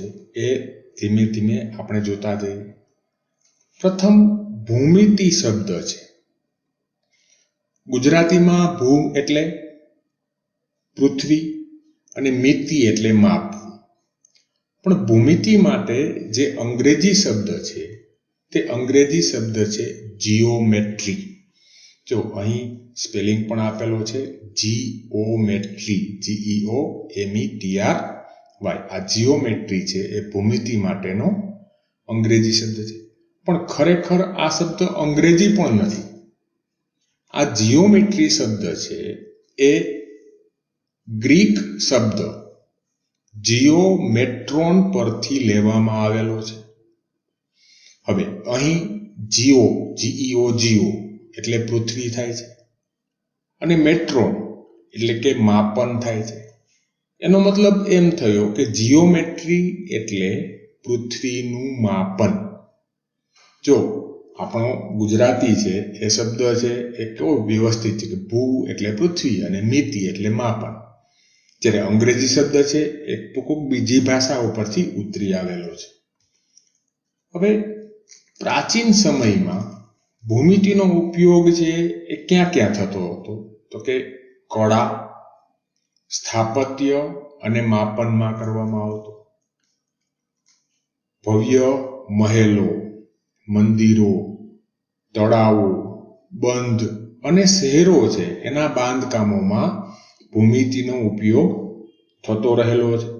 છે એ ધીમે ધીમે આપણે જોતા જઈએ. પ્રથમ ભૂમિતિ શબ્દ છે. ગુજરાતીમાં ભૂમ એટલે પૃથ્વી અને મિતિ એટલે માપવું. પણ ભૂમિતિ માટે જે અંગ્રેજી શબ્દ છે તે અંગ્રેજી શબ્દ છે જીઓમેટ્રી. જો અહીં સ્પેલિંગ પણ આપેલો છે જીઓમેટ્રી, GEOMETRY. આ જીઓમેટ્રી છે એ ભૂમિતિ માટેનો અંગ્રેજી શબ્દ છે. પણ ખરેખર આ શબ્દ અંગ્રેજી પણ નથી. આ જીઓમેટ્રી શબ્દ છે એ ગ્રીક શબ્દ જીઓમેટ્રોન પરથી લેવામાં આવેલો છે. હવે અહીં GEO એટલે પૃથ્વી થાય છે અને મેટ્રોન એટલે કે માપન થાય છે. એનો મતલબ એમ થયો કે જીઓમેટ્રી એટલે પૃથ્વીનું માપન. જો આપણો ગુજરાતી છે એ શબ્દ છે એ કેવો વ્યવસ્થિત છે કે ભૂ એટલે પૃથ્વી અને મિતિ એટલે માપન. જ્યારે અંગ્રેજી શબ્દ છે એ ટૂંક બીજી ભાષા ઉપરથી ઉતરી આવેલો છે. હવે પ્રાચીન સમયમાં ભૂમિતિનો ઉપયોગ છે એ ક્યાં ક્યાં થતો હતો? તો કે કળા, સ્થાપત્ય અને માપનમાં કરવામાં આવતો. ભવ્ય મહેલો, મંદિરો, તળાવો, બંધ અને શહેરો છે એના બાંધકામોમાં ભૂમિતિનો ઉપયોગ થતો રહેલો છે.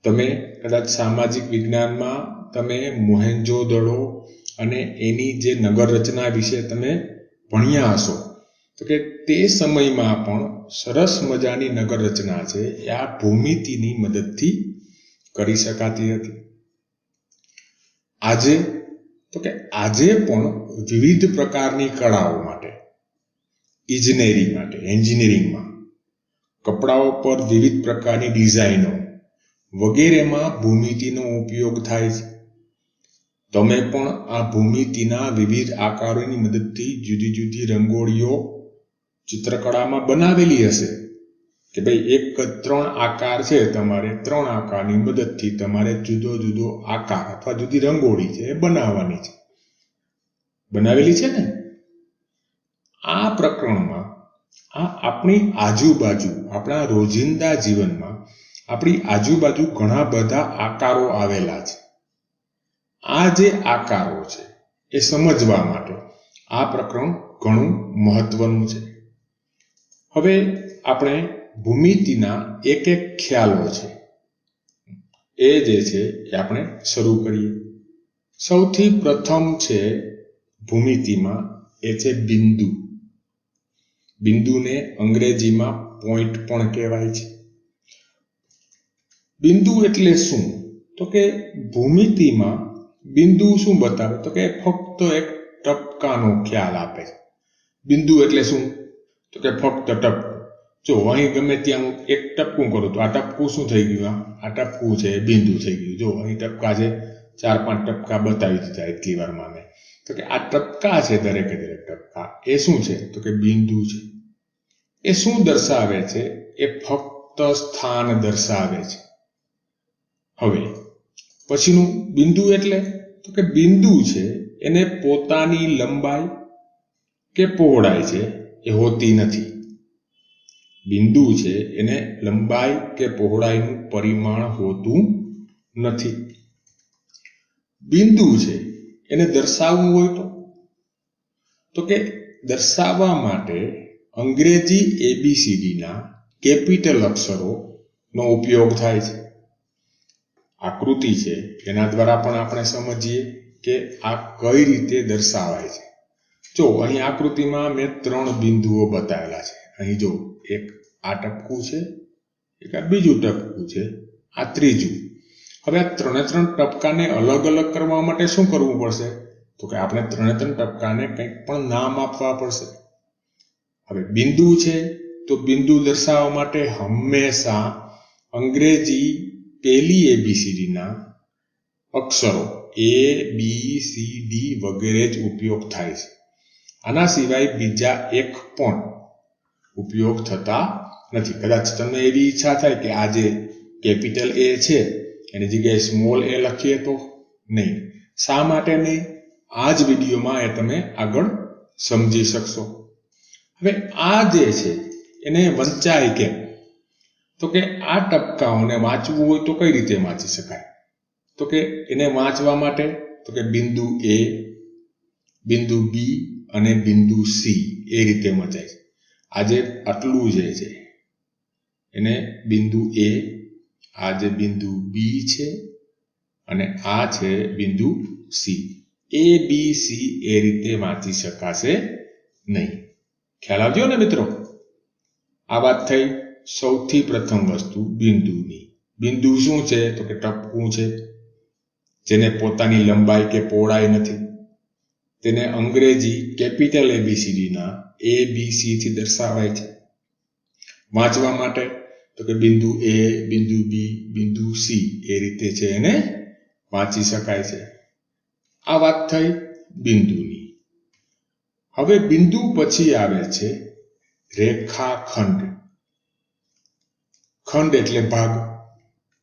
તમે કદાચ સામાજિક વિજ્ઞાનમાં તમે મોહેંજો-દડો અને એની જે નગર રચના વિશે તમે ભણ્યા હશો તો કે તે સમયમાં પણ સરસ મજાની નગર રચના છે એ આ ભૂમિતિની મદદથી કરી શકાતી હતી. આજે પણ વિવિધ પ્રકારની કળાઓ માટે, ઇજનેરી માટે, એન્જિનિયરિંગમાં, કપડાઓ પર વિવિધ પ્રકારની ડિઝાઇનો વગેરેમાં ભૂમિતિનો ઉપયોગ થાય છે. તમે પણ આ ભૂમિતિના વિવિધ આકારોની મદદથી જુદી જુદી રંગોળીઓ ચિત્રકળામાં બનાવેલી હશે કે ભાઈ 3 આકાર છે, તમારે 3 આકારની મદદથી તમારે જુદો જુદો આકાર અથવા જુદી રંગોળી છે એ બનાવવાની છે. બનાવેલી છે ને? આ પ્રકરણમાં આપણી આજુબાજુ, આપણા રોજિંદા જીવનમાં આપણી આજુબાજુ ઘણા બધા આકારો આવેલા છે. આ જે આકારો છે એ સમજવા માટે આ પ્રકરણ ઘણું મહત્વનું છે. હવે આપણે ભૂમિતિના એક ખ્યાલો છે એ જે છે એ આપણે શરૂ કરીએ. સૌથી પ્રથમ છે ભૂમિતિમાં એ છે બિંદુ. બિંદુને અંગ્રેજીમાં પોઈન્ટ પણ કહેવાય છે. બિંદુ એટલે શું? તો કે ભૂમિતિમાં બિંદુ શું બતાવે? તો કે ફક્ત એક ટપકાનો ખ્યાલ આપે છે. બિંદુ એટલે શું? તો કે ફક્ત ટપકું. જો અહીં ગમે ત્યાં એક ટપકું કરું તો આ ટપકું શું થઈ ગયું? આ ટપકું છે બિંદુ થઈ ગયું. જો અહીં ટપકા છે, 4-5 ટપકા બતાવી દીધા એટલી વારમાં મેં. તો કે આ ટપકા છે, દરેકે દરેક ટપકા એ શું છે? તો કે બિંદુ છે. એ શું દર્શાવે છે? એ ફક્ત સ્થાન દર્શાવે છે. હવે પછીનું બિંદુ એટલે તો કે બિંદુ છે એને પોતાની લંબાઈ કે પહોળાઈ છે એ હોતી નથી. બિંદુ છે એને લંબાઈ કે પહોળાઈનું પરિમાણ હોતું નથી. બિંદુ છે એને દર્શાવવું હોય તો કે દર્શાવવા માટે અંગ્રેજી ABCDના કેપિટલ અક્ષરોનો ઉપયોગ થાય છે. આકૃતિ છે એના દ્વારા પણ આપણે સમજીએ કે આ કઈ રીતે દર્શાવાય છે. જો અહીં આકૃતિમાં મેં 3 બિંદુઓ બતાવેલા છે. અહીં જો એક આ ટપકું છે, એક આ બીજું ટપકું છે, આ ત્રીજું. હવે આ 3 ટપકાને અલગ અલગ કરવા માટે શું કરવું પડશે? તો કે આપણે 3 ટપકાને કંઈક પણ નામ આપવા પડશે. હવે બિંદુ છે તો બિંદુ દર્શાવવા માટે હંમેશા અંગ્રેજી પહેલી ABCDના અક્ષરો ABCD વગેરે જ ઉપયોગ થાય છે. આના સિવાય બીજા એક પણ ઉપયોગ થતા નથી. કદાચ તમને એવી ઈચ્છા થાય કે આ જે કેપિટલ A છે એની જગ્યાએ સ્મોલ એ લખીએ તો નહીં. શા માટે નહીં? આ જ વિડીયોમાં એ તમે આગળ સમજી શકશો. હવે આ જે છે એને વંચાય કેમ? તો કે આ ટપકાઓને વાંચવું હોય તો કઈ રીતે વાંચી શકાય? તો કે એને વાંચવા માટે તો કે બિંદુ A, બિંદુ B અને બિંદુ C એ રીતે વંચાય છે. આ જે આટલું જે છે એને બિંદુ A, આ જે બિંદુ B છે અને આ છે બિંદુ C. A, B, C એ રીતે વાંચી શકાશે નહીં. ખ્યાલ આવજો ને મિત્રો? આ વાત થઈ સૌથી પ્રથમ વસ્તુ બિંદુની. બિંદુ શું છે? તો કે ટપકું છે, જેને પોતાની લંબાઈ કે પહોળાઈ નથી. તેને અંગ્રેજી કેપિટલ ABCD ના A, B, C થી દર્શાવાય છે. વાંચવા માટે તો કે બિંદુ A, બિંદુ B, બિંદુ C એ રીતે છે એને વાંચી શકાય છે. આ વાત થઈ બિંદુની. હવે બિંદુ પછી આવે છે રેખાખંડ. ખંડ એટલે ભાગ.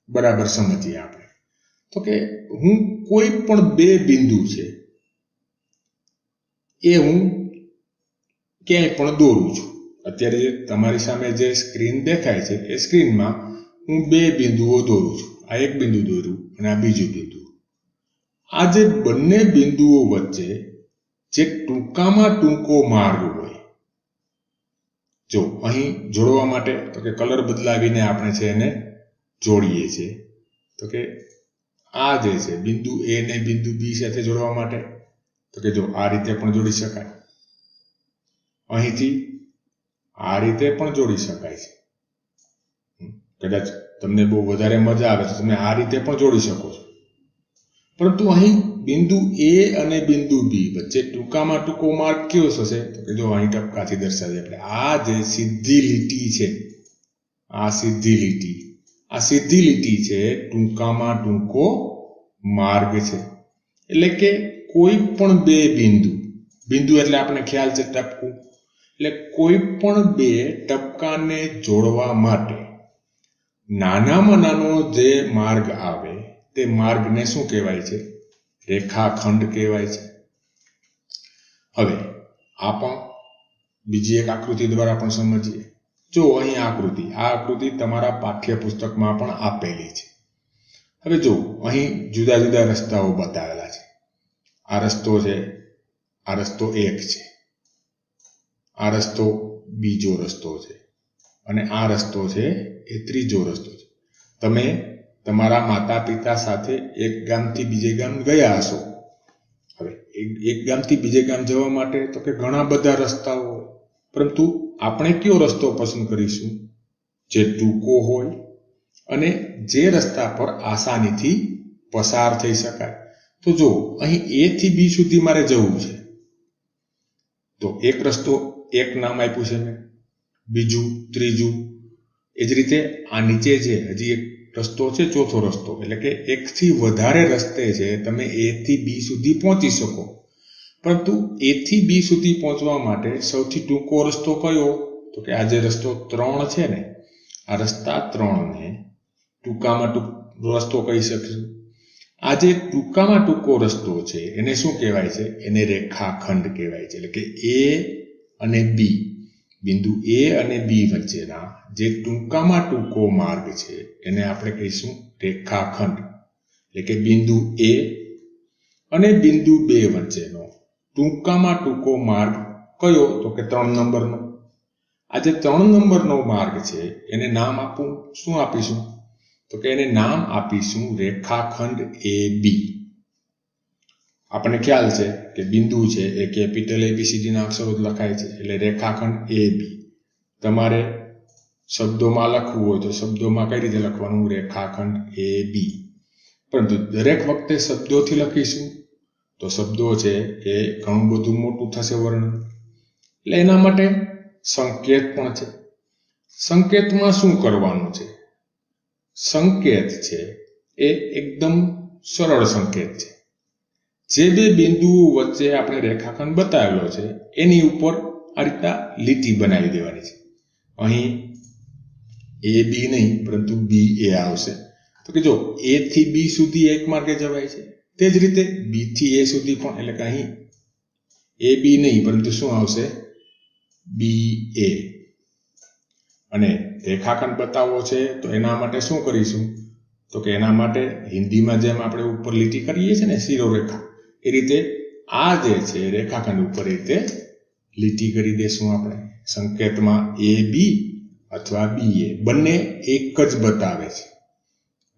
બરાબર સમજીએ આપણે. તો કે હું કોઈ પણ બે બિંદુ છે એ હું ક્યાંય પણ દોરું છું. અત્યારે તમારી સામે જે સ્ક્રીન દેખાય છે એ સ્ક્રીનમાં હું બે બિંદુઓ દોરું છું. આ એક બિંદુ દોર્યું અને આ બીજું બિંદુ. આ જે બંને બિંદુઓ વચ્ચે જે ટૂંકામાં ટૂંકો માર્ગ હોય, જો અહીં જોડવા માટે તો કે કલર બદલાવીને આપણે છે એને જોડીએ છીએ. તો કે આ જે છે બિંદુ A ને બિંદુ B સાથે જોડવા માટે તો કે જો આ રીતે પણ જોડી શકાય, અહીંથી આ રીતે પણ જોડી શકાય છે. કદાચ તમને બહુ વધારે મજા આવે તો તમે આ રીતે પણ જોડી શકો છો. પરંતુ અહીં બિંદુ A અને બિંદુ B વચ્ચે ટૂંકામાં ટૂંકો માર્ગ કયો થશે? તો કે જો અહીં ટપકાથી દર્શાવીએ આપણે. આ જે સીધી લીટી છે, આ સીધી લીટી છે ટૂંકામાં ટૂંકો માર્ગ છે. એટલે કે કોઈ પણ બે બિંદુ એટલે આપણે ખ્યાલ છે ટપકું. એટલે કોઈ પણ બે ટપકાને જોડવા માટે નાનામાં નાનો જે માર્ગ આવે તે માર્ગને શું કહેવાય છે? રેખાખંડ કહેવાય છે. હવે આ પણ બીજી એક આકૃતિ દ્વારા પણ સમજીએ. જો અહીં આ આકૃતિ તમારા પાઠ્યપુસ્તકમાં પણ આપેલી છે. હવે જો અહીં જુદા જુદા રસ્તાઓ બતાવેલા છે. આ રસ્તો છે, આ રસ્તો એક છે, આ રસ્તો બીજો રસ્તો છે અને આ રસ્તો છે એ ત્રીજો રસ્તો છે. તમે તમારા માતા પિતા સાથે એક ગામથી બીજે ગામ ગયા હશો. હવે એક ગામથી બીજે ગામ જવા માટે તો કે ઘણા બધા રસ્તાઓ હોય, પરંતુ આપણે કયો રસ્તો પસંદ કરીશું? જે ટૂંકો હોય અને જે રસ્તા પર આસાનીથી પસાર થઈ શકાય. તો જો અહીં A થી B સુધી મારે જવું છે તો એક રસ્તો, એક નામ આપ્યું છે મેં, બીજું, ત્રીજું. એ જ રીતે આ નીચે છે હજી એક રસ્તો છે, ચોથો રસ્તો. એટલે કે એકથી વધારે રસ્તે છે તમે A થી B સુધી પહોંચી શકો. પરંતુ A થી B સુધી પહોંચવા માટે સૌથી ટૂંકો રસ્તો કયો? તો કે આ જે રસ્તો 3 છે ને, આ રસ્તા 3ને ટૂંકામાં ટૂંકો રસ્તો કહી શકીશું. આ જે ટૂંકામાં ટૂંકો રસ્તો છે એને શું કહેવાય છે? એને રેખાખંડ કહેવાય છે. એટલે કે A અને B, બિંદુ A અને B વચ્ચેના જે ટૂંકામાં ટૂંકો માર્ગ છે એને આપણે કહીશું રેખાખંડ. એટલે કે બિંદુ A અને બિંદુ 2 વચ્ચેનો ટૂંકામાં ટૂંકો માર્ગ કયો? તો કે 3 નંબરનો. આ જે 3 નંબરનો માર્ગ છે એને નામ શું આપીશું? તો કે એને નામ આપીશું રેખાખંડ AB. આપણને ખ્યાલ છે કે બિંદુ છે એ કેપિટલ ABCD ના અક્ષરો લખાય છે, એટલે રેખાખંડ AB. તમારે શબ્દોમાં લખવું હોય તો શબ્દોમાં કઈ રીતે લખવાનું? રેખાખંડ AB. પરંતુ દરેક વખતે શબ્દોથી લખીશું તો શબ્દો છે એ ઘણું બધું મોટું થશે વર્ણન. એટલે એના માટે સંકેત પણ છે. સંકેતમાં શું કરવાનું છે? સંકેત છે એ એકદમ સરળ સંકેત છે. જે બે બિંદુઓ વચ્ચે આપણે રેખાખંડ બતાવેલો છે એની ઉપર આ રીતના લીટી બનાવી દેવાની છે. અહીં AB નહીં પરંતુ BA આવશે તો કે જો A થી B સુધી એક માર્ગે જવાય છે, તે જ રીતે B થી A સુધી પણ, એટલે કે અહીં AB નહીં પરંતુ શું આવશે BA. અને રેખાખંડ બતાવવો છે તો એના માટે શું કરીશું, તો કે એના માટે હિન્દીમાં જેમ આપણે ઉપર લીટી કરીએ છીએ ને શિરોરેખા, એ રીતે આ જે છે રેખાખંડ ઉપર એ રીતે લીટી કરી દેશું આપણે. સંકેતમાં AB અથવા BA બંને એક જ બતાવે છે.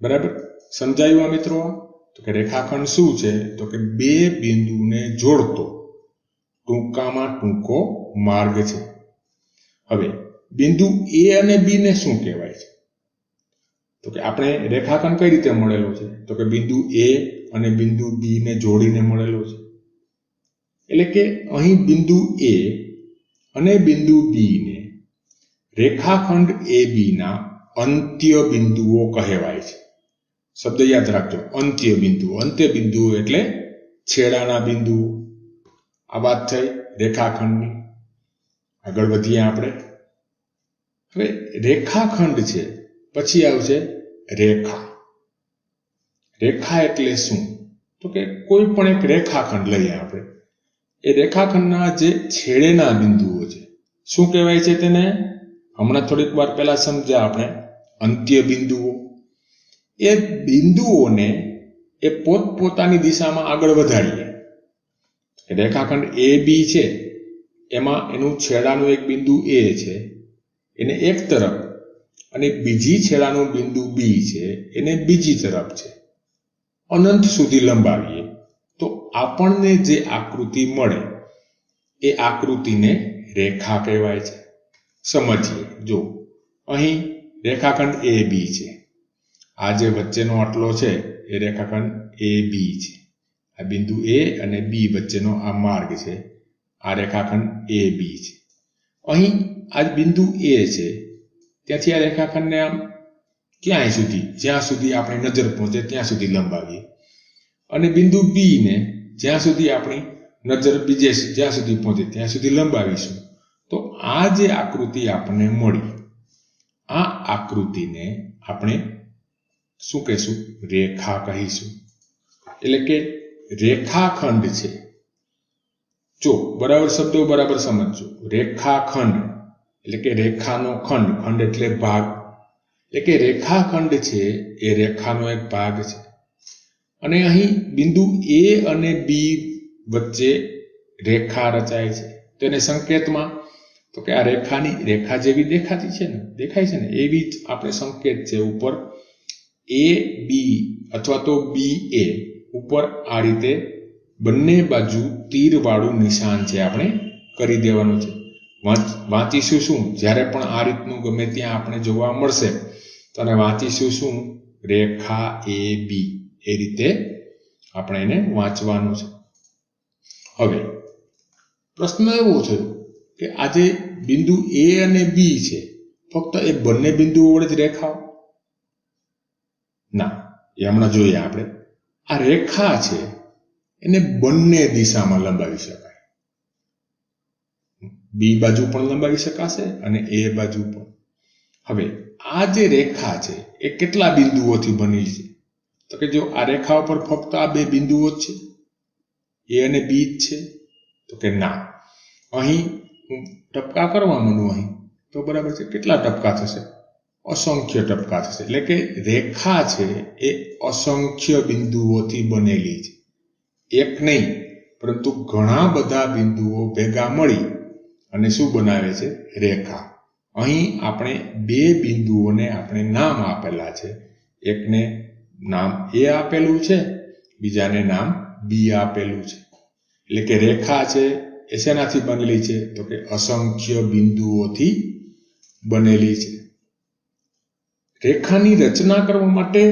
બરાબર સમજાયું આ મિત્રો? તો કે રેખાખંડ શું છે, તો કે બે બિંદુને જોડતો ટૂંકામાં ટૂંકો માર્ગ છે. હવે બિંદુ A અને B ને શું કહેવાય છે, તો કે આપણે રેખાખંડ કઈ રીતે મળેલો છે, તો કે બિંદુ A અને બિંદુ B ને જોડીને મળેલો છે. એટલે કે અહીં બિંદુ A અને બિંદુ B ને રેખાખંડ AB ના અંત્ય બિંદુઓ કહેવાય છે. શબ્દ યાદ રાખજો, અંત્ય બિંદુઓ. અંત્ય બિંદુઓ એટલે છેડાના બિંદુઓ. આ વાત થઈ રેખાખંડની. આગળ વધીએ આપણે. હવે રેખાખંડ છે પછી આવશે રેખા. રેખા એટલે શું, તો કે કોઈ પણ એક રેખાખંડ લઈએ આપણે. એ રેખાખંડના જે છેડેના બિંદુઓ છે શું કહેવાય છે તેને? હમણાં થોડીક વાર પહેલા સમજ્યા આપણે, અંત્ય બિંદુઓ. એ બિંદુઓને એ પોતપોતાની દિશામાં આગળ વધારીએ. રેખાખંડ AB છે એમાં એનું છેડાનું એક બિંદુ A છે, એને એક તરફ, અને બીજી છેડાનું બિંદુ B છે એને બીજી તરફ છે. અનંત સુધી લંબાવીએ તો આપણને જે આકૃતિ મળે એ આકૃતિને રેખા કહેવાય છે. સમજીએ. જો અહીં રેખાખંડ AB છે, આ જે વચ્ચેનો આટલો છે એ રેખાખંડ AB છે. આ બિંદુ A અને B વચ્ચેનો આ માર્ગ છે, આ રેખાખંડ AB છે. અહીં આ બિંદુ A છે ત્યાંથી આ રેખાખંડને આમ ક્યાંય સુધી, જ્યાં સુધી આપણી નજર પહોંચે ત્યાં સુધી લંબાવીએ, અને બિંદુ B ને જ્યાં સુધી આપણી નજર બીજે જ્યાં સુધી પહોંચે ત્યાં સુધી લંબાવીશું. તો આ જે આકૃતિ આપણને મળી, આ આકૃતિને આપણે શું કહીશું? રેખા કહીશું. એટલે કે રેખાખંડ છે. જો બરાબર શબ્દો બરાબર સમજજો. રેખાખંડ એટલે કે રેખાનો ખંડ, ખંડ એટલે ભાગ, એટલે કે રેખાખંડ છે એ રેખાનો એક ભાગ છે. અને અહીં બિંદુ A અને B વચ્ચે રેખા રચાય છે. તેને સંકેતમાં, તો કે આ રેખા જેવી દેખાતી છે ને, દેખાય છે ને, એવી જ આપણે સંકેત છે ઉપર AB અથવા તો BA ઉપર આ રીતે બંને બાજુ તીરવાળું નિશાન છે આપણે કરી દેવાનું છે. વાંચીશું શું? જ્યારે પણ આ રીતનું ગમે ત્યાં આપણે જોવા મળશે તો અને વાંચીશું શું? રેખા AB. એ રીતે આપણે એને વાંચવાનું છે. હવે પ્રશ્ન એવો થયો કે આ જે બિંદુ A અને B છે ફક્ત એ બંને બિંદુઓ વડે જ રેખાઓ? ના, એ હમણાં જોઈએ આપણે. આ રેખા છે એને બંને દિશામાં લંબાવી શકાય. B બાજુ પણ લંબાવી શકાશે અને A બાજુ પણ. હવે આ જે રેખા છે એ કેટલા બિંદુઓથી બની છે? તો કે જો આ રેખા ઉપર ફક્ત આ બે બિંદુઓ જ છે, A અને B જ છે? તો કે ના. અહીં હું ટપકા કરવા માંડું અહીં તો બરાબર છે, કેટલા ટપકા થશે? અસંખ્ય ટપકા થશે. એટલે કે રેખા છે એ અસંખ્ય બિંદુઓથી બનેલી છે. એક નહીં પરંતુ ઘણા બધા બિંદુઓ ભેગા મળી અને શું બનાવે છે? રેખા. અહીં આપણે બે બિંદુઓને આપણે નામ આપેલા છે. એકને નામ A આપેલું છે, બીજાને નામ B આપેલું છે. એટલે કે રેખા છે એ શેનાથી બનેલી છે? તો કે અસંખ્ય બિંદુઓથી બનેલી છે. રેખાની રચના કરવા માટે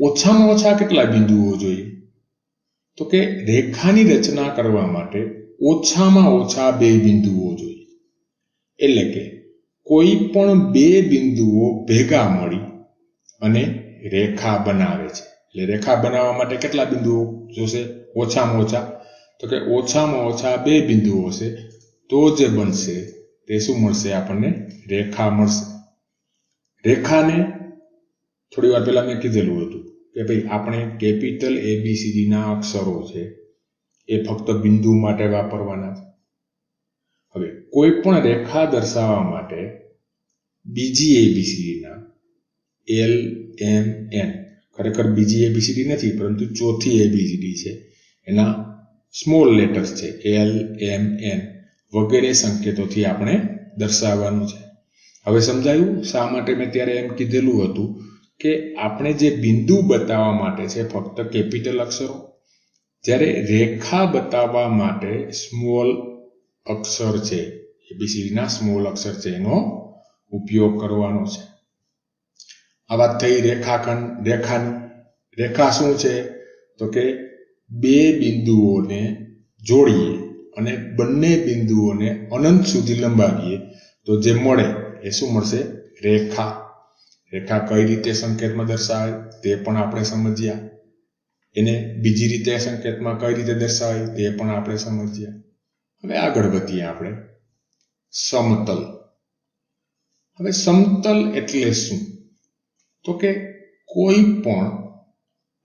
ઓછામાં ઓછા કેટલા બિંદુઓ જોઈએ? તો કે રેખાની રચના કરવા માટે ઓછામાં ઓછા બે બિંદુઓ જોઈએ. એટલે કે કોઈ પણ બે બિંદુઓ ભેગા મળી અને રેખા બનાવે છે. એટલે રેખા બનાવવા માટે કેટલા બિંદુઓ જોશે? ઓછામાં ઓછા. તો કે ઓછામાં ઓછા બે બિંદુઓ હશે તો જે બનશે તે શું મળશે? આપણને રેખા મળશે. રેખાને થોડી વાર પહેલા મેં કીધેલું હતું કે ભાઈ આપણે કેપિટલ ABCD ના અક્ષરો છે એ ફક્ત બિંદુ માટે વાપરવાના છે. હવે કોઈ પણ રેખા દર્શાવવા માટે બીજી ABCD ના L, M, N, ખરેખર બીજી ABCD નથી પરંતુ ચોથી ABCD છે, એના સ્મોલ લેટર્સ છે L, M, N વગેરે સંકેતોથી આપણે દર્શાવવાનું છે. હવે સમજાયું શા માટે મેં ત્યારે એમ કીધેલું હતું કે આપણે જે બિંદુ બતાવવા માટે છે ફક્ત કેપિટલ અક્ષરો, જ્યારે રેખા બતાવવા માટે સ્મોલ અક્ષર છે, ABCD ના સ્મોલ અક્ષર છે એનો ઉપયોગ કરવાનો છે. આ વાત થઈ રેખાની. રેખા શું છે? તો કે બે બિંદુઓને જોડીએ અને બંને બિંદુઓને અનંત સુધી લંબાવીએ તો જે મળે એ શું મળશે? રેખા. રેખા કઈ રીતે સંકેતમાં દર્શાવે તે પણ આપણે સમજ્યા. એને બીજી રીતે સંકેતમાં કઈ રીતે દર્શાવે તે પણ આપણે સમજ્યા. હવે આગળ વધીએ આપણે. સમતલ. હવે સમતલ એટલે શું? તો કે કોઈ પણ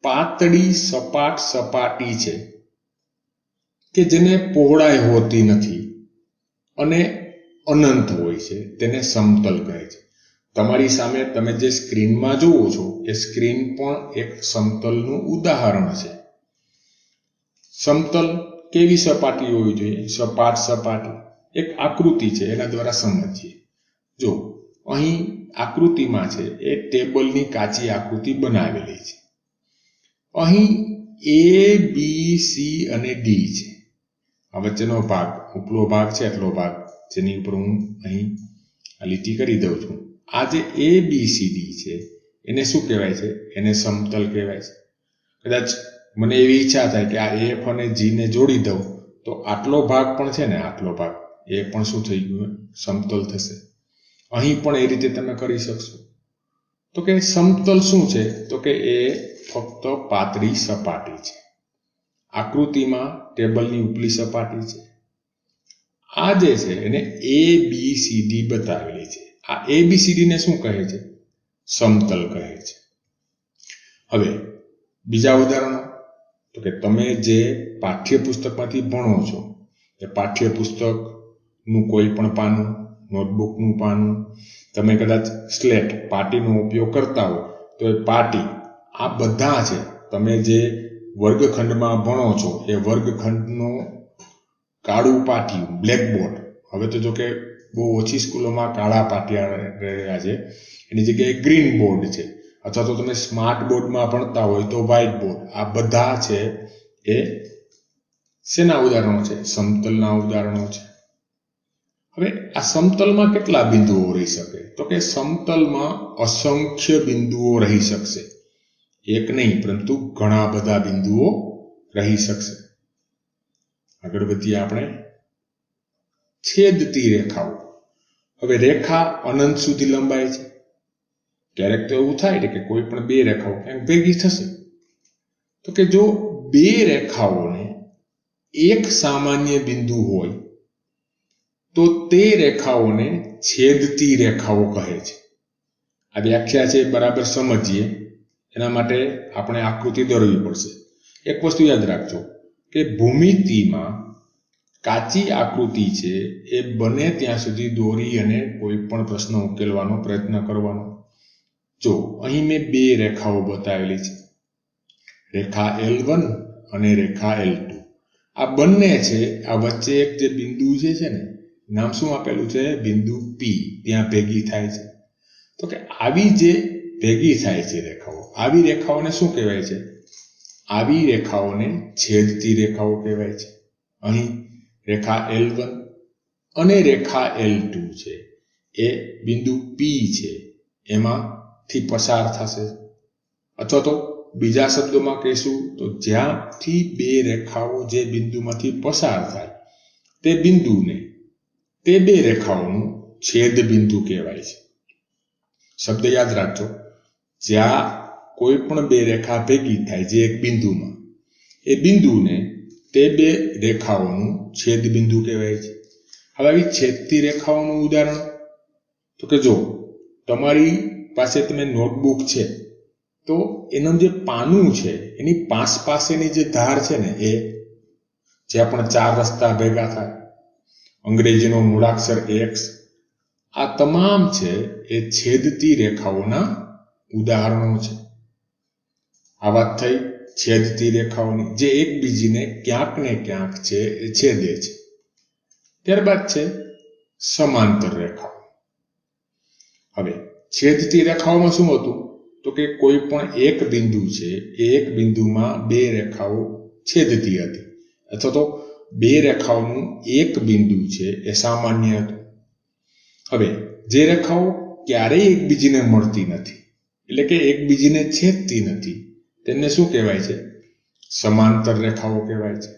પાતળી સપાટ સપાટી છે કે જેને પહોળાઈ હોતી નથી અને અનંત હોય છે તેને સમતલ કહે છે. તમારી સામે તમે જે સ્ક્રીનમાં જુઓ છો એ સ્ક્રીન પણ એક સમતલનું ઉદાહરણ છે. સમતલ કેવી સપાટી હોવી જોઈએ? સપાટ સપાટી. એક આકૃતિ છે એના દ્વારા સમજીએ. જો અહીં આકૃતિમાં છે એ ટેબલની કાચી આકૃતિ બનાવેલી છે. અહીં A, B, C અને D છે. આ વચ્ચેનો ભાગ, ઉપલો ભાગ છે એટલો ભાગ જેની ઉપર હું અહીં આ લીટી કરી દઉં છું. આ જે ABCD છે એને શું કહેવાય છે? એને સમતલ કહેવાય છે. કદાચ મને એવી ઈચ્છા થાય કે આ F અને G ને જોડી દઉં તો આટલો ભાગ પણ છે ને, આટલો ભાગ એ પણ શું થઈ ગયું? સમતલ થશે. અહીં પણ એ રીતે તમે કરી શકશો. તો કે સમતલ શું છે? તો કે એ ફક્ત પાતળી સપાટી છે. આકૃતિમાં ટેબલની ઉપલી સપાટી છે. આ જે છે એને ABCD બતાવેલી છે. આ ABCD ને શું કહે છે? સમતલ કહે છે. હવે બીજા ઉદાહરણો. તો કે તમે જે પાઠ્યપુસ્તકમાંથી ભણો છો એ પાઠ્યપુસ્તકનું કોઈ પણ પાનું, નોટબુકનું પાનું, તમે કદાચ સ્લેટ પાટીનો ઉપયોગ કરતા હો તો એ પાટી, આ બધા છે તમે જે વર્ગખંડમાં ભણો છો એ વર્ગખંડનો કાળું પાટિયું, બ્લેકબોર્ડ. હવે તો જો કે બહુ ઓછી સ્કૂલોમાં કાળા પાટિયા રહ્યા છે, એની જગ્યાએ ગ્રીન બોર્ડ છે. અથવા તો તમે સ્માર્ટ બોર્ડમાં ભણતા હોય તો વ્હાઇટ બોર્ડ. આ બધા છે એ શેના ઉદાહરણો છે? સમતલના ઉદાહરણો છે. હવે આ સમતલમાં કેટલા બિંદુઓ રહી શકે? તો કે સમતલમાં અસંખ્ય બિંદુઓ રહી શકશે. એક નહીં પરંતુ ઘણા બધા બિંદુઓ રહી શકશે. આગળ વધીએ આપણે. છેદતી રેખાઓ. હવે રેખા અનંત સુધી લંબાય છે. ક્યારેક તો એવું થાય કે કોઈ પણ બે રેખાઓ ક્યાંક ભેગી થશે. તો કે જો બે રેખાઓને એક સામાન્ય બિંદુ હોય તો તે રેખાઓને છેદતી રેખાઓ કહે છે. આ વ્યાખ્યા છે બરાબર સમજીએ એના માટે આપણે આકૃતિ દોરવી પડશે. એક વસ્તુ યાદ રાખજો કે ભૂમિતિમાં કાચી આકૃતિ છે એ બને ત્યાં સુધી દોરી અને કોઈ પણ પ્રશ્ન ઉકેલવાનો પ્રયત્ન કરવાનો. જો અહીં મેં બે રેખાઓ બતાવેલી છે, રેખા L1 અને રેખા L2. આ બંને છે, આ વચ્ચે એક જે બિંદુ છે ને, નામ શું આપેલું છે? બિંદુ P. ત્યાં ભેગી થાય છે. તો કે આવી જે ભેગી થાય છે રેખાઓ, આવી રેખાઓને શું કહેવાય છે? આવી રેખાઓને છેદતી રેખાઓ કહેવાય છે. અહીં રેખા L1 અને રેખા L2 છે એ બિંદુ P છે એમાંથી પસાર થશે. અથવા તો બીજા શબ્દોમાં કહીશું તો જ્યાંથી બે રેખાઓ જે બિંદુમાંથી પસાર થાય તે બિંદુને તે બે રેખાઓનું છેદ બિંદુ કહેવાય છે. શબ્દ યાદ રાખજો. જ્યાં કોઈ પણ બે રેખા ભેગી થાય જે એક બિંદુમાં, એ બિંદુને તે બે રેખાઓનું છેદ બિંદુ કહેવાય છે. હવે આવી છેદતી રેખાઓનું ઉદાહરણ તો કે જો તમારી પાસે તમે નોટબુક છે, તો એનું જે પાનું છે એની પાસેની જે ધાર છે ને એ જે પણ 4 રસ્તા ભેગા થાય, અંગ્રેજીનો મૂળાક્ષર x, આ તમામ છે એ છેદતી રેખાઓના ઉદાહરણો છે. આ વાત થઈ છેદતી રેખાઓની, જે એકબીજીને ક્યાંક ને ક્યાંક છે એ છેદે છે. ત્યારબાદ છે સમાંતર રેખાઓ. હવે છેદતી રેખાઓમાં શું હતું? તો કે કોઈ પણ એક બિંદુ છે એ એક બિંદુમાં બે રેખાઓ છેદતી હતી, અથવા તો બે રેખાઓનું એક બિંદુ છે એ સામાન્ય હતું. હવે જે રેખાઓ ક્યારેય એકબીજીને મળતી નથી, એટલે કે એકબીજીને છેદતી નથી, તેને શું કહેવાય છે? સમાંતર રેખાઓ કહેવાય છે.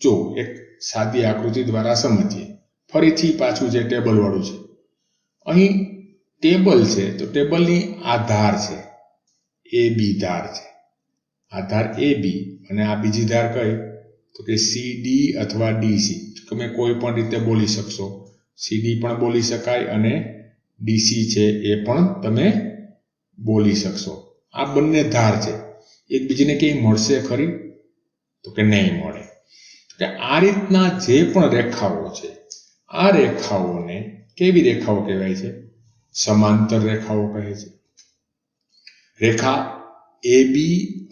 જો એક સાદી આકૃતિ દ્વારા સમજીએ. ફરીથી પાછું જે ટેબલ વાળું છે, અહીં ટેબલ છે તો ટેબલની આ ધાર છે એ બી ધાર છે, આ ધાર એ બી, અને આ બીજી ધાર કઈ? તો કે CD અથવા DC. તમે કોઈ પણ રીતે બોલી શકશો. CD પણ બોલી શકાય અને DC છે એ પણ તમે બોલી શકશો. આ બંને ધાર છે, એકબીજીને ક્યાંય મળશે ખરી? તો કે નહીં મળે. કે આ રીતના જે પણ રેખાઓ છે, આ રેખાઓને કેવી રેખાઓ કહેવાય છે? સમાંતર રેખાઓ કહે છે. રેખા AB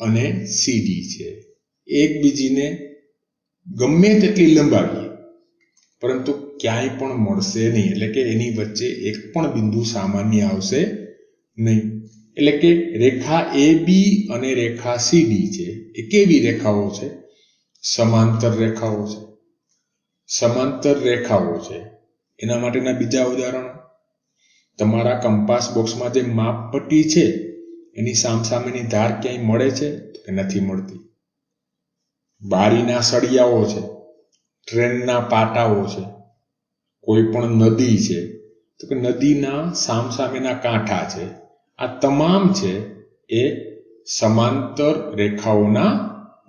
અને CD છે, એકબીજીને ગમે તેટલી લંબાવીએ પરંતુ ક્યાંય પણ મળશે નહીં, એટલે કે એની વચ્ચે એક પણ બિંદુ સામાન્ય આવશે નહીં. એટલે કે રેખા AB અને રેખા CD છે એ કેવી રેખાઓ છે? સમાંતર રેખાઓ છે. સમાંતર રેખાઓ છે એના માટેના બીજા ઉદાહરણો, તમારા કંપાસ બોક્સમાં જે માપપટ્ટી છે એની સામસામેની ધાર ક્યાંય મળે છે? તો કે નથી મળતી. બારીના સળિયાઓ છે, ટ્રેનના પાટાઓ છે, કોઈ પણ નદી છે તો કે નદીના સામસામેના કાંઠા છે, આ તમામ છે એ સમાંતર રેખાઓના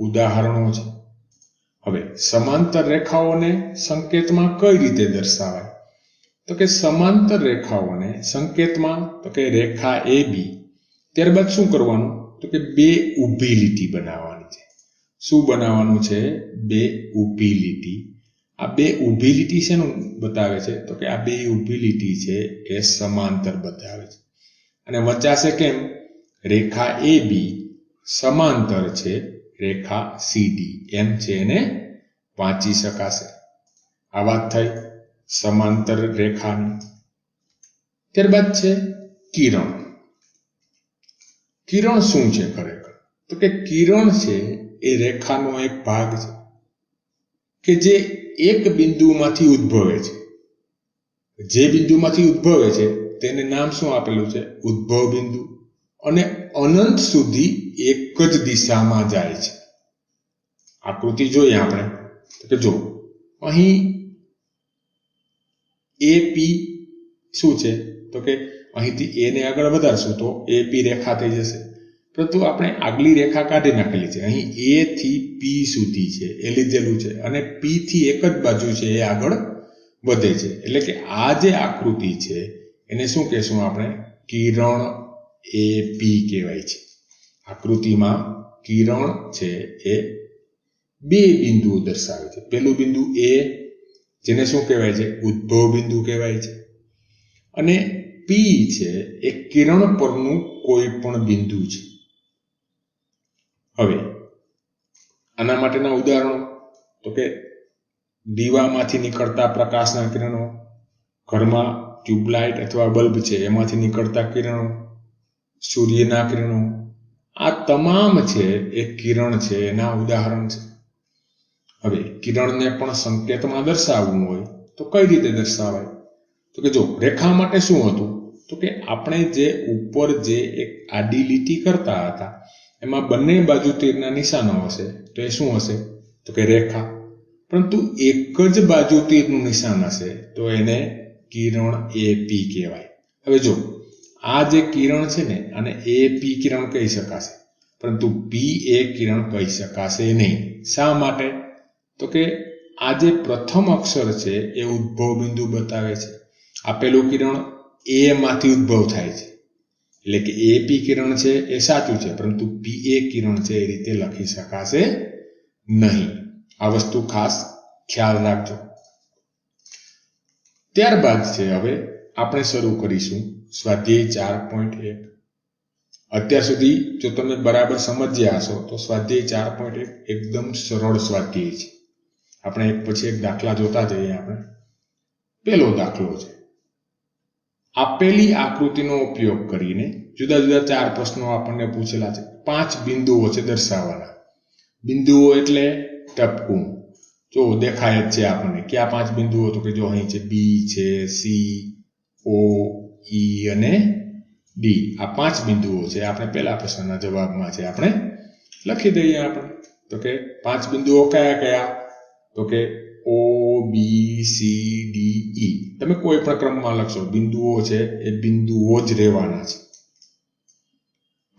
ઉદાહરણો છે. હવે સમાંતર રેખાઓને સંકેતમાં કઈ રીતે દર્શાવાય? તો કે સમાંતર રેખાઓને સંકેતમાં તો કે રેખા AB, ત્યારબાદ શું કરવાનું? તો કે બે ઊભી લીટી બનાવવાની છે. શું બનાવવાનું છે? બે ઊભી લીટી. આ બે ઊભી લીટી શેનું બતાવે છે? તો કે આ બે ઊભી લીટી છે એ સમાંતર બતાવે છે. અને વચાશે કેમ? રેખા AB સમાંતર છે રેખા CD, એમ છે એને વાંચી શકાશે. આ વાત થઈ સમાંતર રેખાની. ત્યારબાદ છે કિરણ. કિરણ શું છે ખરેખર? તો કે કિરણ છે એ રેખાનો એક ભાગ છે કે જે એક બિંદુમાંથી ઉદ્ભવે છે. જે બિંદુમાંથી ઉદ્ભવે છે તેને નામ શું આપેલું છે? ઉદ્ભવ બિંદુ. અને અનંત સુધી એક જ દિશામાં જાય છે. આકૃતિ જોઈએ આપણે તો જો અહીં AP શું છે? તો કે અહીંથી A ને આગળ વધારશું તો AP રેખા થઈ જશે, પરંતુ આપણે આગલી રેખા કાઢી નાખેલી છે. અહીં A થી P સુધી છે એ લીધેલું છે, અને P થી એક જ બાજુ છે એ આગળ વધે છે. એટલે કે આ જે આકૃતિ છે એને શું કહેશું આપણે? કિરણ AP કહેવાય છે. આકૃતિમાં કિરણ છે એ બે બિંદુઓ દર્શાવે છે. પહેલું બિંદુ A, જેને શું કહેવાય છે? ઉદ્ભવ બિંદુ કહેવાય છે. અને P છે એ કિરણ પરનું કોઈ પણ બિંદુ છે. હવે આના માટેના ઉદાહરણો તો કે દીવામાંથી નીકળતા પ્રકાશના કિરણો, ઘરમાં ટ્યુબલાઇટ અથવા બલ્બ છે એમાંથી નીકળતા કિરણો, સૂર્યના કિરણો, આ તમામ છે એ કિરણ છે એના ઉદાહરણ છે. હવે કિરણને પણ સંકેતમાં દર્શાવવું હોય તો કઈ રીતે દર્શાવાય? તો કે જો રેખા માટે શું હતું? તો કે આપણે જે ઉપર જે એક આડી લીટી કરતા હતા એમાં બંને બાજુ તીરના નિશાનો હશે તો એ શું હશે? તો કે રેખા. પરંતુ એક જ બાજુ તીરનું નિશાન હશે તો એને કિરણ AP કહેવાય. હવે જો આ જે કિરણ છે ને આને AP કિરણ કહી શકાશે, પરંતુ PA કિરણ કહી શકાશે નહીં. શા માટે? તો કે આ જે પ્રથમ અક્ષર છે એ ઉદ્ભવ બિંદુ બતાવે છે. આપેલું કિરણ A માંથી ઉદ્ભવ થાય છે, એટલે કે એપી કિરણ છે એ સાચું છે, પરંતુ પીએ કિરણ છે એ રીતે લખી શકાશે નહીં. આ વસ્તુ ખાસ ખ્યાલ રાખજો. ત્યારબાદ છે હવે આપણે શરૂ કરીશું સ્વાધ્યાય 4.1. અત્યાર સુધી જો તમે બરાબર સમજ્યા હશો તો સ્વાધ્યાય 4.1 એકદમ સરળ સ્વાધ્યાય છે. આપણે એક પછી એક દાખલા જોતા જઈએ. આપણે પહેલો દાખલો છે, આપેલી આકૃતિનો ઉપયોગ કરીને જુદા જુદા 4 પ્રશ્નો આપણને પૂછેલા છે. 5 બિંદુઓ છે દર્શાવવાના. બિંદુઓ એટલે ટપકું. જો દેખાય જ છે આપણને ક્યાં 5 બિંદુઓ, તો કે જો અહીં છે બી છે, સી, ઓ, ઈ અને ડી. આ 5 બિંદુઓ છે. આપણે પહેલા પ્રશ્નના જવાબમાં છે આપણે લખી દઈએ. આપણે તો કે 5 બિંદુઓ કયા કયા, તો કે ઓ, બી, સી, ડી, ઈ. તમે કોઈ પણ ક્રમમાં લખશો, બિંદુઓ છે એ બિંદુઓ જ રહેવાના છે.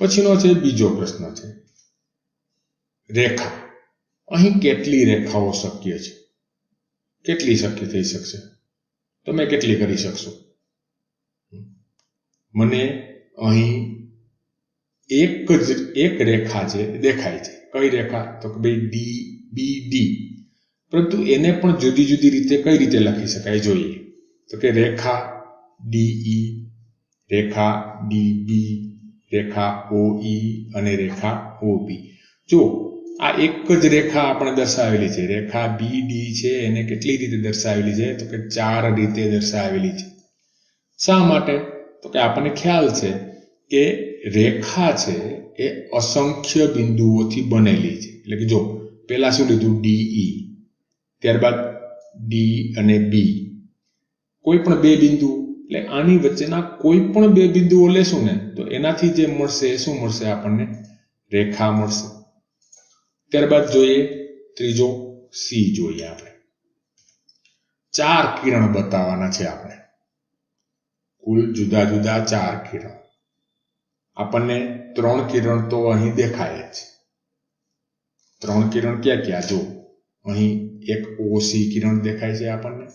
પછીનો છે બીજો પ્રશ્ન છે રેખા. અહીં કેટલી રેખાઓ શક્ય છે? કેટલી શક્ય થઈ શકશે? તમે કેટલી કરી શકશો? મને અહીં એક રેખા છે દેખાય છે. કઈ રેખા? તો કે ભાઈ ડી બી ડી. પરંતુ એને પણ જુદી જુદી રીતે કઈ રીતે લખી શકાય જોઈએ. તો કે રેખા ડીઈ, રેખા ડીબી, રેખા ઓઈ અને રેખા ઓબી. જો આ એક જ રેખા આપણે દર્શાવેલી છે. રેખા બી ડી છે એને કેટલી રીતે દર્શાવેલી છે? તો કે 4 રીતે દર્શાવેલી છે. શા માટે? તો કે આપણને ખ્યાલ છે કે રેખા છે એ અસંખ્ય બિંદુઓથી બનેલી છે. એટલે કે જો પહેલા શું લીધું, ડીઈ, ત્યારબાદ ડી અને બી, કોઈ પણ 2 બિંદુ, એટલે આની વચ્ચેના કોઈ પણ 2 બિંદુઓ લેશું ને તો એનાથી જે મળશે એ શું મળશે આપણને? રેખા મળશે. ત્યારબાદ જોઈએ ત્રીજો સી જોઈએ. આપણે 4 કિરણ બતાવવાના છે. આપણે કુલ જુદા જુદા 4 કિરણ. આપણને 3 કિરણ તો અહીં દેખાય જ છે. 3 કિરણ ક્યાં ક્યાં? જો અહીં એક ઓસી કિરણ દેખાય છે આપણને,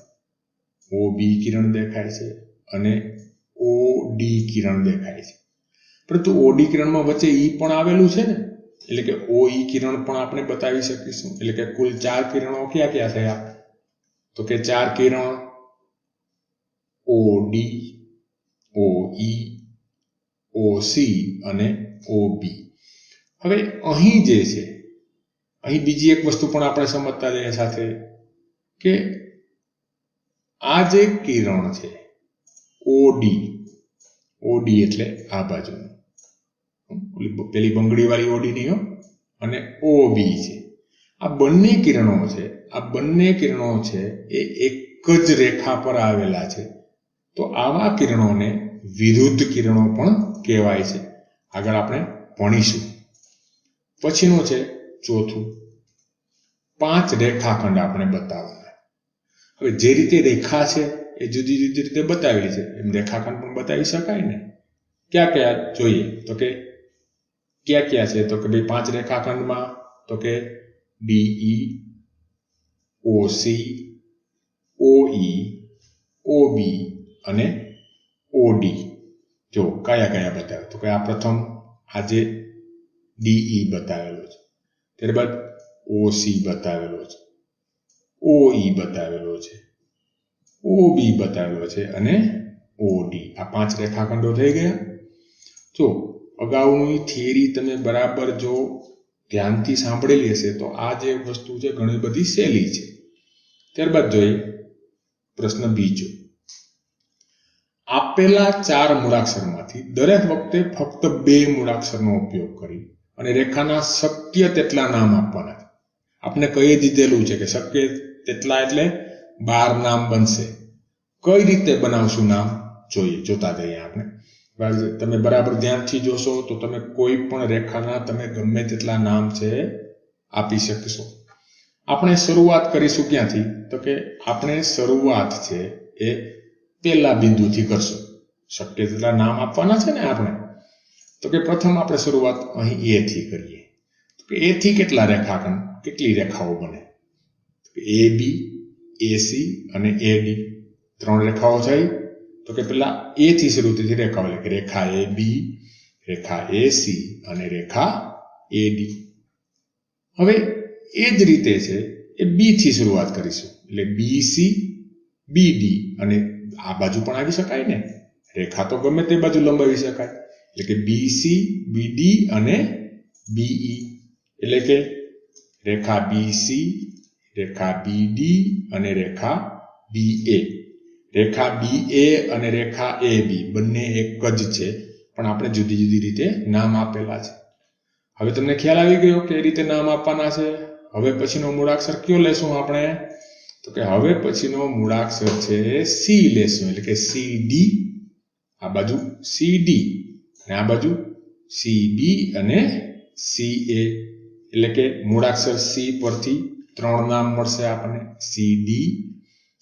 ઓબી કિરણ દેખાય છે અને ઓડી કિરણ દેખાય છે. પરંતુ ઓડી કિરણમાં વચ્ચે ઈ પણ આવેલું છે ને, એટલે કે ઓઈ કિરણ પણ આપણે બતાવી શકીશું. એટલે કે કુલ 4 કિરણો ક્યાં ક્યાં થયા? તો કે 4 કિરણ ઓડી, ઓઈ, ઓસી અને ઓબી. હવે અહીં જે છે, અહીં બીજી એક વસ્તુ પણ આપણે સમજતા જઈએ સાથે કે આ જે કિરણ છે ઓડી, ઓડી એટલે આ બાજુનું, પેલી બંગડી વાળી ઓડી નહીં હો, અને ઓબી છે. આ બંને કિરણો છે, આ બંને કિરણો છે એ એક જ રેખા પર આવેલા છે. તો આવા કિરણોને વિરુદ્ધ કિરણો પણ કહેવાય છે. આગળ આપણે ભણીશું. પછીનું છે ચોથું, 5 રેખાખંડ આપણે બતાવવાના. હવે જે રીતે રેખા છે એ જુદી જુદી રીતે બતાવેલી છે, એમ રેખાખંડ પણ બતાવી શકાય ને. ક્યાં ક્યાં જોઈએ? તો કે ક્યાં ક્યાં છે? તો કે ભાઈ 5 રેખાખંડમાં તો કે ડીઈ, ઓસી, ઓઈ, ઓબી અને ઓડી. જો કયા કયા બતાવે? તો કે આ પ્રથમ આ જે ડીઈ બતાવેલો છે, ત્યારબાદ ઓસી બતાવેલો છે, ઓઈ બતાવેલો છે, ઓબી બતાવેલો છે અને ઓડી. આ 5 રેખાખંડો થઈ ગયા. જો અગાઉની થિયરી તમે બરાબર જો ધ્યાનથી સાંભળેલી હશે તો આ જે વસ્તુ છે ઘણી બધી સહેલી છે. ત્યારબાદ જોઈએ પ્રશ્ન બીજો. આપેલા 4 મૂળાક્ષરમાંથી દરેક વખતે ફક્ત 2 મૂળાક્ષરનો ઉપયોગ કરી અને રેખાના શક્ય તેટલા નામ આપવાના છે. આપણે કહી દીધેલું છે કે શક્ય તેટલા એટલે 12 નામ બનશે. કઈ રીતે બનાવશું નામ જોઈએ, જોતા જઈએ આપણે. તમે બરાબર ધ્યાનથી જોશો તો તમે કોઈ પણ રેખાના તમે ગમે તેટલા નામ છે આપી શકશો. આપણે શરૂઆત કરીશું ક્યાંથી? તો કે આપણે શરૂઆત છે એ પહેલા બિંદુથી કરશું. શક્ય તેટલા નામ આપવાના છે ને આપણે. તો કે પ્રથમ આપણે શરૂઆત અહીં એ થી કરીએ. તો કે એ થી કેટલા રેખાખંડ, કેટલી રેખાઓ બને? એ બી, એસી અને એડી 3 રેખાઓ થઈ. તો કે પેલા એ થી શરૂ થતી રેખાઓ એટલે કે રેખા એ બી, રેખા એ સી અને રેખા એ ડી. હવે એ જ રીતે છે એ બી થી શરૂઆત કરીશું એટલે બી સી બી ડી અને આ બાજુ પણ આવી શકાય ને, રેખા તો ગમે તે બાજુ લંબાવી શકાય એટલે કે બી સી બી ડી અને બીઈ એટલે કે રેખા બી સી, રેખા બી ડી અને રેખા બી એ. રેખા બી એ અને રેખા એ બી બંને એક જ છે, પણ આપણે જુદી જુદી રીતે નામ આપેલા છે. હવે તમને ખ્યાલ આવી ગયો કે એ રીતે નામ આપવાના છે. હવે પછીનો મૂળાક્ષર કયો લેશું આપણે? તો કે હવે પછીનો મૂળાક્ષર છે સી લેશું એટલે કે સી ડી, આ બાજુ સી ડી અને આ બાજુ સી બી અને સી એ એટલે કે મૂળાક્ષર સી પરથી 3 નામ મળશે આપણને, સી ડી,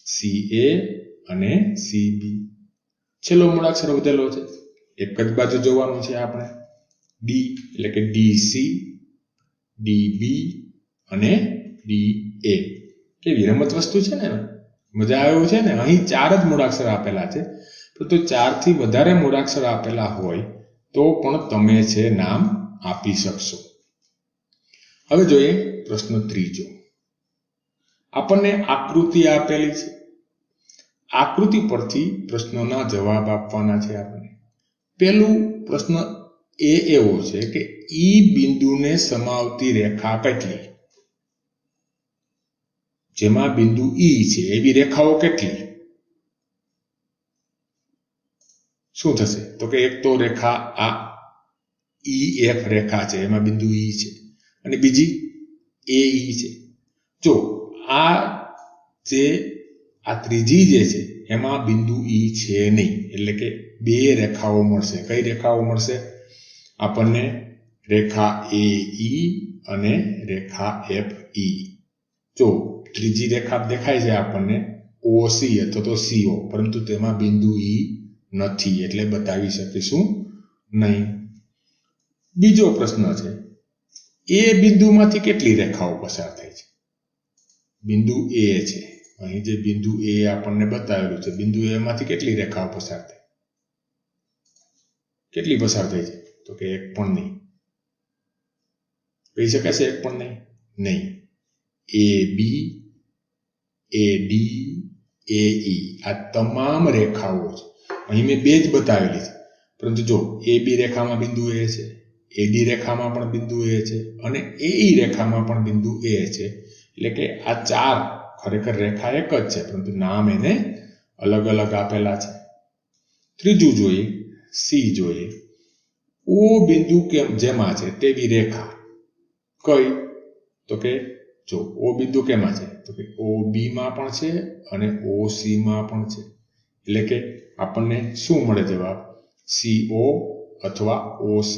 સી એ અને સી બી. છેલ્લો મૂળાક્ષર વધેલો છે, એક જ બાજુ જોવાનું છે આપણે, ડી એટલે કે ડી સી, ડી બી અને ડી એ. કેવી રમત વસ્તુ છે ને, મજા આવે છે ને. અહીં 4 જ મૂળાક્ષર આપેલા છે, તો 4 થી વધારે મૂળાક્ષર આપેલા હોય તો પણ તમે છે નામ આપી શકશો. હવે જોઈએ પ્રશ્ન 3. આપણને આકૃતિ આપેલી છે, આકૃતિ પરથી પ્રશ્નોના જવાબ આપવાના છે આપણે. પહેલું પ્રશ્ન એવો છે કે ઈ બિંદુને સમાવતી રેખા કેટલી? જેમાં બિંદુ ઈ છે એવી રેખાઓ કેટલી? શું થશે? તો કે એક તો રેખા આ ઈ એફ રેખા છે એમાં બિંદુ ઈ છે અને બીજી એ ઈ છે. જો આ ત્રીજી જે છે એમાં બિંદુ ઈ છે નહીં એટલે કે 2 રેખાઓ મળશે. કઈ રેખાઓ મળશે આપણને? રેખા એ ઈ અને રેખા એફ ઈ. જો ત્રીજી રેખા દેખાય છે આપણને ઓસી અથવા તો સીઓ, પરંતુ તેમાં બિંદુ ઈ નથી એટલે બતાવી શકીશું નહીં. બીજો પ્રશ્ન છે એ બિંદુમાંથી કેટલી રેખાઓ પસાર થાય છે? બિંદુ એ છે, અહીં જે બિંદુ એ આપણને બતાવેલું છે, બિંદુ એ માંથી કેટલી રેખાઓ પસાર થાય? કેટલી પસાર થાય છે? તો કે એક પણ નહીં. કહી શકાશે એક પણ નહીં. એ બી, એ ડી, એ ઈ આ તમામ રેખાઓ છે. અહીં મેં 2 જ બતાવેલી છે, પરંતુ જો એ બી રેખામાં બિંદુ એ છે, એ ડી રેખામાં પણ બિંદુ એ છે અને એ ઈ રેખામાં પણ બિંદુ એ છે. એટલે કે આ 4 ખરેખર રેખા એક જ છે, પરંતુ નામ એને અલગ અલગ આપેલા છે. ત્રીજું જોઈએ, સી જોઈએ. ઓ બિંદુ જેમાં છે તેવી રેખા કઈ? તો કે જો ઓ બિંદુ કેમાં છે? તો કે ઓ બી માં પણ છે અને ઓ સી માં પણ છે. એટલે કે આપણને શું મળે જવાબ? CO અથવા OC.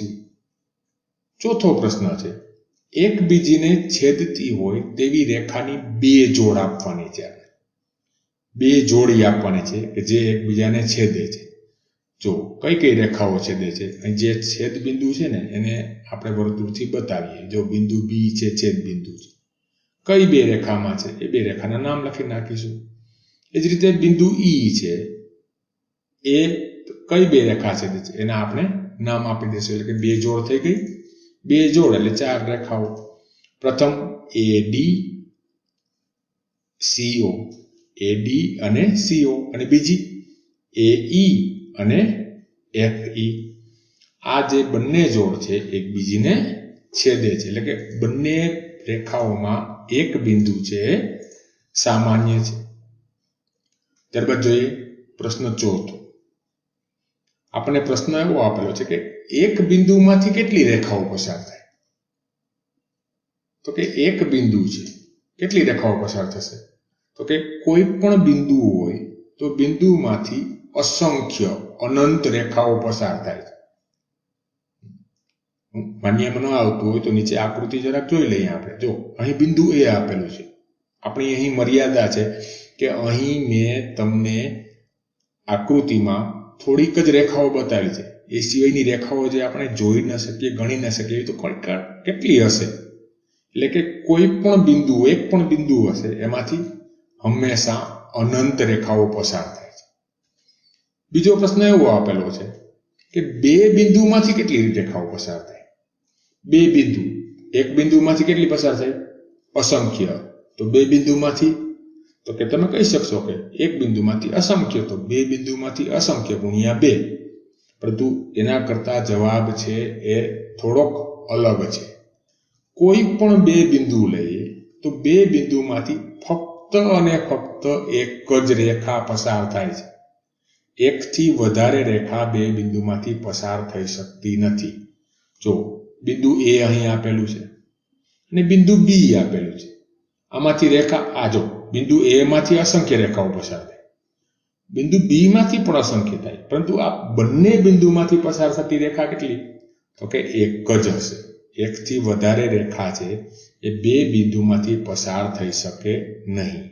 ચોથો પ્રશ્ન છે એકબીજીને છેદતી હોય તેવી રેખાની 2 જોડ આપવાની છે. 2 જોડી આપવાની છે કે જે એકબીજાને છેદે છે. જો કઈ રેખાઓ છેદે છે? જે છેદ બિંદુ છે ને એને આપણે વર્તુળથી બતાવીએ. જો બિંદુ બી છે, છેદ બિંદુ છે. કઈ 2 રેખામાં છે? એ 2 રેખાના નામ લખી નાખીશું. એ જ રીતે બિંદુ ઈ છે, એ કઈ 2 રેખા છેદે છે એના આપણે નામ આપી દઈશું. એટલે કે 2 જોડ થઈ ગઈ. 2 જોડ એટલે 4 રેખાઓ. પ્રથમ AD CO, AD અને CO અને બીજી AE અને FE. આ જે બંને જોડ છે એકબીજીને છેદે છે એટલે કે બંને રેખાઓમાં એક બિંદુ છે સામાન્ય છે. ત્યારબાદ જોઈએ પ્રશ્ન 4. આપણને પ્રશ્ન એવો આપેલો છે કે એક બિંદુમાંથી કેટલી રેખાઓ પસાર થાય? તો કે એક બિંદુ છે, કેટલી રેખાઓ પસાર થશે? તો કે કોઈ પણ બિંદુ હોય તો બિંદુમાંથી અસંખ્ય અનંત રેખાઓ પસાર થાય છે. માન્યમાં ન આવતું હોય તો નીચે આકૃતિ જરાક જોઈ લઈએ આપણે. જો અહીં બિંદુ એ આપેલું છે. આપણી અહીં મર્યાદા છે કે અહીં મેં તમને આકૃતિમાં થોડીક જ રેખાઓ બતાવી છે. એ સિવાયની રેખાઓ જે આપણે જોઈ ન શકીએ, ગણી ન શકીએ એવી તો કેટલી હશે? એટલે કે કોઈ પણ બિંદુ, એક પણ બિંદુ હશે એમાંથી હંમેશા અનંત રેખાઓ પસાર થાય છે. બીજો પ્રશ્ન એવો આપેલો છે કે બે બિંદુમાંથી કેટલી રેખાઓ પસાર થાય? બે બિંદુ, એક બિંદુમાંથી કેટલી પસાર થાય? અસંખ્ય. તો બે બિંદુમાંથી, તો કે તમે કહી શકશો કે એક બિંદુમાંથી અસંખ્ય, તો બે બિંદુમાંથી અસંખ્ય ગુણ્યા બે. પરંતુ એના કરતા જવાબ છે એ થોડોક અલગ છે. કોઈ પણ બે બિંદુ લઈએ તો બે બિંદુમાંથી ફક્ત અને ફક્ત એક જ રેખા પસાર થાય છે. એકથી વધારે રેખા બે બિંદુમાંથી પસાર થઈ શકતી નથી. જો બિંદુ A અહીં આપેલું છે અને બિંદુ B આપેલું છે. આમાંથી રેખા આ જો બિંદુ A માંથી અસંખ્ય રેખાઓ પસાર થાય, બિંદુ B માંથી પણ અસંખ્ય થાય, પરંતુ આ બંને બિંદુમાંથી પસાર થતી રેખા કેટલી? તો કે એક જ હશે. એકથી વધારે રેખા છે એ બે બિંદુમાંથી પસાર થઈ શકે નહીં.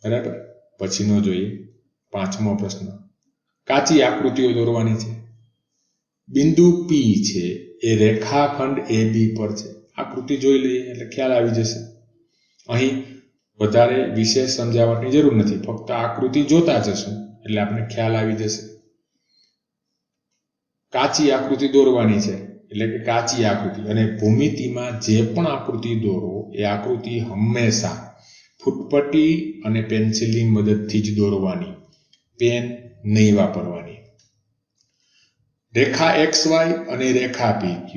બરાબર. પછીનો જોઈએ, પાંચમો પ્રશ્ન. કાચી આકૃતિઓ દોરવાની છે. બિંદુ P છે એ રેખાખંડ AB પર છે. આકૃતિ જોઈ લઈએ એટલે ખ્યાલ આવી જશે. અહીં વધારે વિશેષ સમજાવવાની જરૂર નથી, ફક્ત આકૃતિ જોતા જશું એટલે આપણે ખ્યાલ આવી જશે. કાચી આકૃતિ દોરવાની છે એટલે કે કાચી આકૃતિ, અને ભૂમિતિમાં જે પણ આકૃતિ દોરો એ આકૃતિ હંમેશા ફૂટપટ્ટી અને પેન્સિલની મદદથી જ દોરવાની, પેન નહીં વાપરવાની. રેખા XY અને રેખા PQ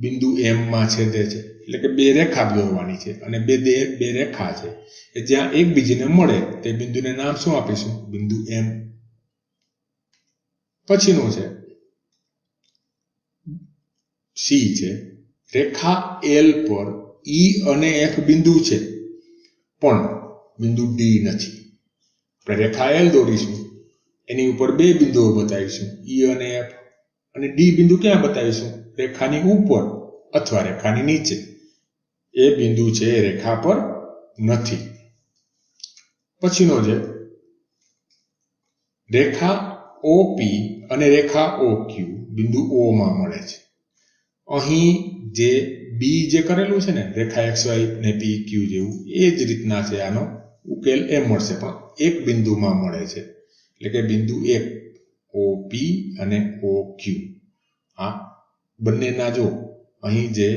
બિંદુ M માં છેદે છે, એટલે કે બે રેખા દોરવાની છે, અને બે રેખા છે એ જ્યાં એકબીજાને મળે તે બિંદુને નામ શું આપીશું? બિંદુ M. પછીનું છે C છે. રેખા L પર E અને F બિંદુ છે પણ બિંદુ D નથી. આપણે રેખા L દોરીશું, એની ઉપર બે બિંદુઓ બતાવીશું, E અને F, અને D બિંદુ ક્યાં બતાવીશું? રેખાની ઉપર અથવા રેખાની નીચે. એ બિંદુ છે એ રેખા પર નથી. પછીનો છે રેખા OP અને રેખા OQ બિંદુ O માં મળે છે. અહીં જે B જે કરેલું છે ને રેખા XY ને PQ જેવું, એ જ રીતના છે. આનો ઉકેલ એમ મળશે, પણ એક બિંદુમાં મળે છે, એટલે કે બિંદુ એક OP અને OQ. આ બંનેના જો અહીં જે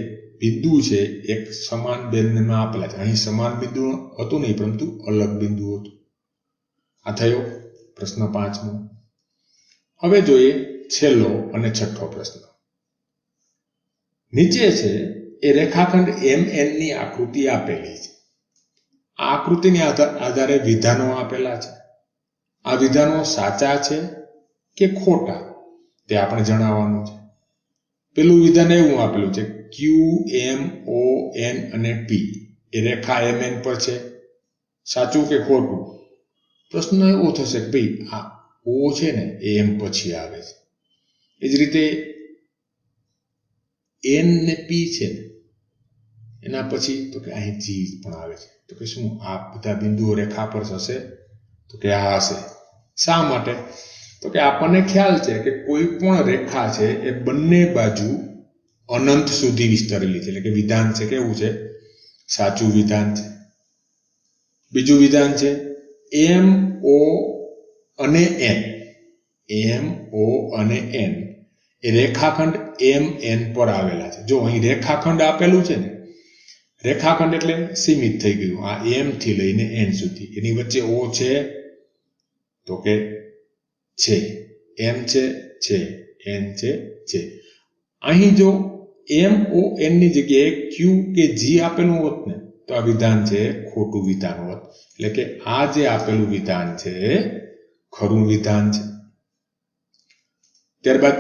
બિંદુ છે એક સમાન બેનમાં આપેલા છે. અહીં સમાન બિંદુ હતું નહીં, પરંતુ અલગ બિંદુ હતું. આ થયો પ્રશ્ન 5મો. હવે જોઈએ છેલ્લો અને છઠ્ઠો પ્રશ્ન. નીચે છે એ રેખાખંડ MN ની આકૃતિ આપેલી છે. આ આકૃતિને આધારે વિધાનો આપેલા છે. આ વિધાનો સાચા છે કે ખોટા તે આપણે જણાવવાનું છે. પેલું વિધાન એવું આપેલું છે, Q, M, O, N અને P એ રેખા MN પર છે. સાચું કે ખોટું? પ્રશ્ન એવો થશે કે ભાઈ આ O છે ને એ M પછી આવે છે, એ જ રીતે N ને P છે એના પછી, તો કે અહીં G પણ આવે છે. તો કે શું આ બધા બિંદુઓ રેખા પર હશે? તો કે આ હશે. શા માટે? તો કે આપણને ખ્યાલ છે કે કોઈ પણ રેખા છે એ બંને બાજુ અનંત સુધી વિસ્તરેલી છે, એટલે કે વિધાન છે કેવું છે? સાચું વિધાન છે. બીજું વિધાન છે M, O અને N. M, O અને N એ રેખાખંડ MN પર આવેલા છે. જો અહીં રેખાખંડ આપેલું છે ને, રેખાખંડ એટલે સીમિત થઈ ગયું, આ M થી લઈને N સુધી. એની વચ્ચે O છે? તો કે છે. M છે, N છે. અહીં જો M, O, N ની જગ્યાએ Q કે G આપેલું હોત ને, તો આ વિધાન છે ખોટું વિધાન હોત. એટલે કે આ જે આપેલું વિધાન છે ખરું વિધાન છે. ત્યારબાદ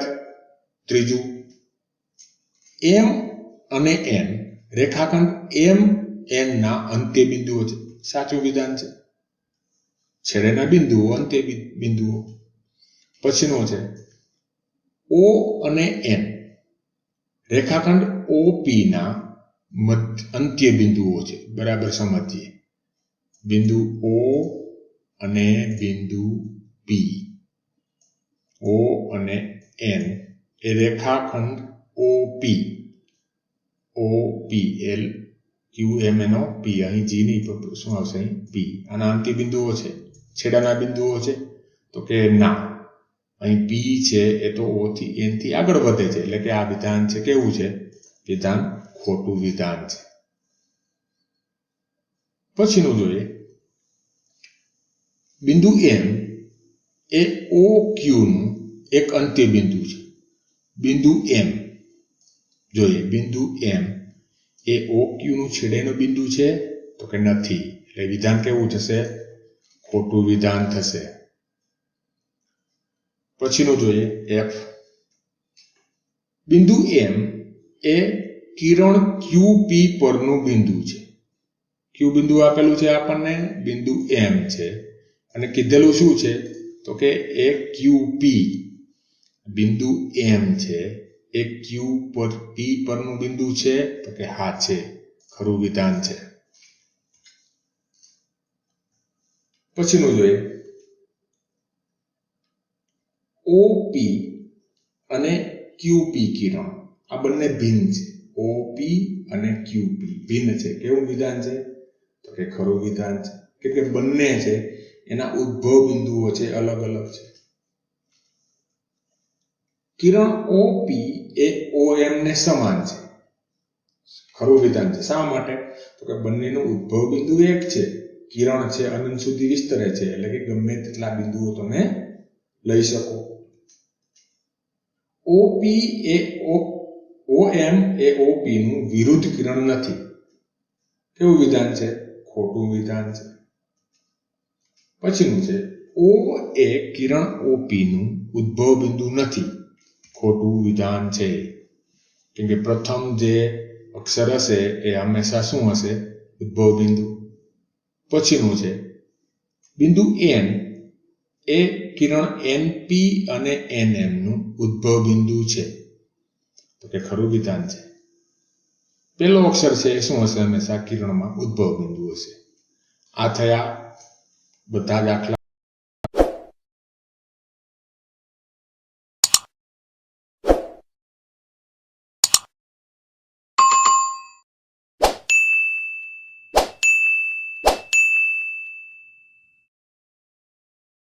ત્રીજું, M અને N રેખાખંડ MN ના અંત્ય બિંદુઓ છે. સાચું વિધાન છે. છેડેના બિંદુઓ અંત્ય બિંદુઓ. પછીનો છે O અને N રેખાખંડ OP ના અંત્ય બિંદુઓ છે. બરાબર સમજીએ. બિંદુ O અને બિંદુ P, O અને N એ રેખાખંડ OP, OPL, QMNO P, અહીં G નહીં પણ શું આવશે? અહીં P. આના અંત્ય બિંદુઓ છે, છેડાના બિંદુઓ છે? તો કે ના, અહીં P છે એ તો O થી N થી આગળ વધે છે, એટલે કે આ વિધાન છે કેવું છે? વિધાન ખોટું વિધાન છે. પછીનું જોઈએ, બિંદુ M એ OQ નું એક અંત્ય બિંદુ છે. બિંદુ M જોઈએ, બિંદુ M એ OQ નું છેડેનું બિંદુ છે? તો કે નથી, એટલે વિધાન કેવું થશે? ખોટું વિધાન થશે. પછીનું જોઈએ F. બિંદુ M એ કિરણ QP પરનું બિંદુ છે. Q બિંદુ આપેલું છે આપણને, બિંદુ M છે, અને કીધેલું શું છે? તો કે એ QP બિંદુ M છે એ Q પર P પરનું બિંદુ છે? તો કે હા છે, ખરું વિધાન છે. પછીનું જોઈએ, OP અને QP કિરણ આ બંને ભિન્ન છે. OP અને QP ભિન્ન છે. કેવું વિધાન છે? તો કે ખરું વિધાન છે, કેમ કે બંને છે એના ઉદ્ભવ બિંદુઓ છે, અલગ અલગ છે. કિરણ OP એ OM ને સમાન છે. ખરું વિધાન છે. શા માટે? તો કે બંનેનું ઉદ્ભવ બિંદુ એક છે. કિરણ છે અનંત સુધી વિસ્તરે છે, એટલે કે ગમે તેટલા બિંદુઓ તમે લઈ શકો. OM એ OP નું વિરુદ્ધ કિરણ નથી. કેવું વિધાન છે? ખોટું વિધાન છે. પછીનું છે, O એ કિરણ OP નું ઉદ્ભવ બિંદુ નથી. ખોટું વિધાન છે, કેમ કે પ્રથમ જે અક્ષર હશે એ હંમેશા શું હશે? ઉદ્ભવ બિંદુ. પછીનું છે, બિંદુ N એ કિરણ NP અને NM નું ઉદ્ભવ બિંદુ છે. તો કે ખરું વિધાન છે. પહેલો અક્ષર છે એ શું હશે? હંમેશા કિરણમાં ઉદ્ભવ બિંદુ હશે. આ થયા બધા દાખલા.